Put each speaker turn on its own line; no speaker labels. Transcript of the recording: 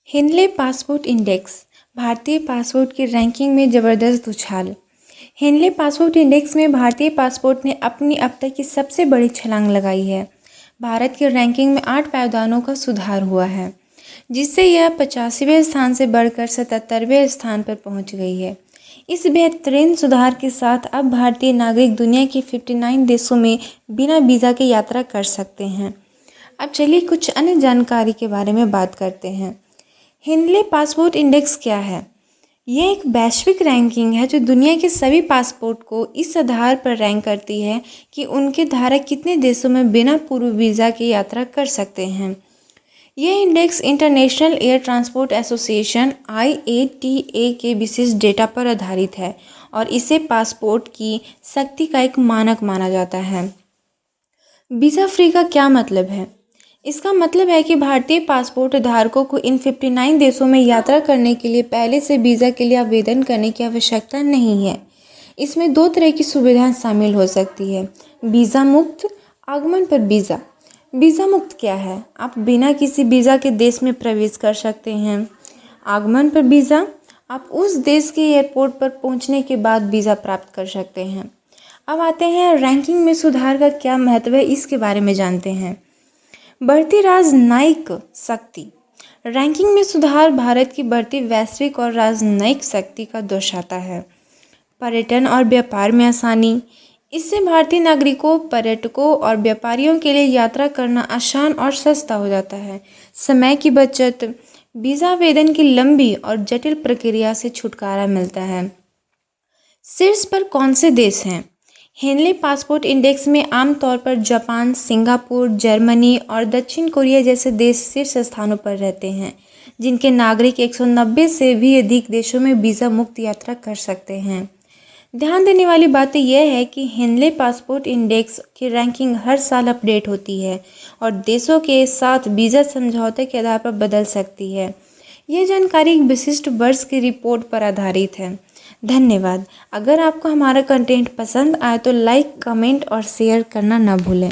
हिंदले passport index भारतीय passport की ranking में ज़बरदस्त उछाल। हिंदले पासपोर्ट इंडेक्स में भारतीय पासपोर्ट ने अपनी अब तक की सबसे बड़ी छलांग लगाई है। भारत की रैंकिंग में 8 पायदानों का सुधार हुआ है, जिससे यह 85वें स्थान से बढ़कर 77वें स्थान पर पहुंच गई है। इस बेहतरीन सुधार के साथ अब भारतीय नागरिक दुनिया के 59 देशों में बिना वीज़ा के यात्रा कर सकते हैं। अब चलिए कुछ अन्य जानकारी के बारे में बात करते हैं। हिंदले पासपोर्ट इंडेक्स क्या है? यह एक वैश्विक रैंकिंग है जो दुनिया के सभी पासपोर्ट को इस आधार पर रैंक करती है कि उनके धारक कितने देशों में बिना पूर्व वीज़ा के यात्रा कर सकते हैं। यह index international air transport association IATA के विशेष डेटा पर आधारित है और इसे पासपोर्ट की शक्ति का एक मानक माना जाता है। वीज़ा फ्री का क्या मतलब है? इसका मतलब है कि भारतीय पासपोर्ट धारकों को इन 59 देशों में यात्रा करने के लिए पहले से वीज़ा के लिए आवेदन करने की आवश्यकता नहीं है। इसमें 2 तरह की सुविधाएं शामिल हो सकती है। वीज़ा मुक्त, आगमन पर वीज़ा। वीज़ा मुक्त क्या है? आप बिना किसी वीज़ा के देश में प्रवेश कर सकते हैं। आगमन पर वीज़ा, आप उस देश के एयरपोर्ट पर पहुंचने के बाद वीज़ा प्राप्त कर सकते हैं। अब आते हैं रैंकिंग में सुधार का क्या महत्व है, इसके बारे में जानते हैं। बढ़ती राजनयिक शक्ति। रैंकिंग में सुधार भारत की बढ़ती वैश्विक और राजनयिक शक्ति का दर्शाता है। पर्यटन और व्यापार में आसानी। इससे भारतीय नागरिकों, पर्यटकों और व्यापारियों के लिए यात्रा करना आसान और सस्ता हो जाता है। समय की बचत। वीज़ा आवेदन की लंबी और जटिल प्रक्रिया से छुटकारा मिलता है। शीर्ष पर कौन से देश हैं? हिंदले पासपोर्ट इंडेक्स में आमतौर पर जापान, सिंगापुर, जर्मनी और दक्षिण कोरिया जैसे देश शीर्ष स्थानों पर रहते हैं, जिनके नागरिक 190 से भी अधिक देशों में वीज़ा मुक्त यात्रा कर सकते हैं। ध्यान देने वाली बात यह है कि हिंदले पासपोर्ट इंडेक्स की रैंकिंग हर साल अपडेट होती है और देशों के साथ वीज़ा समझौते के आधार पर बदल सकती है। यह जानकारी एक विशिष्ट वर्ष की रिपोर्ट पर आधारित है। धन्यवाद। अगर आपको हमारा कंटेंट पसंद आए तो लाइक, कमेंट और शेयर करना न भूलें।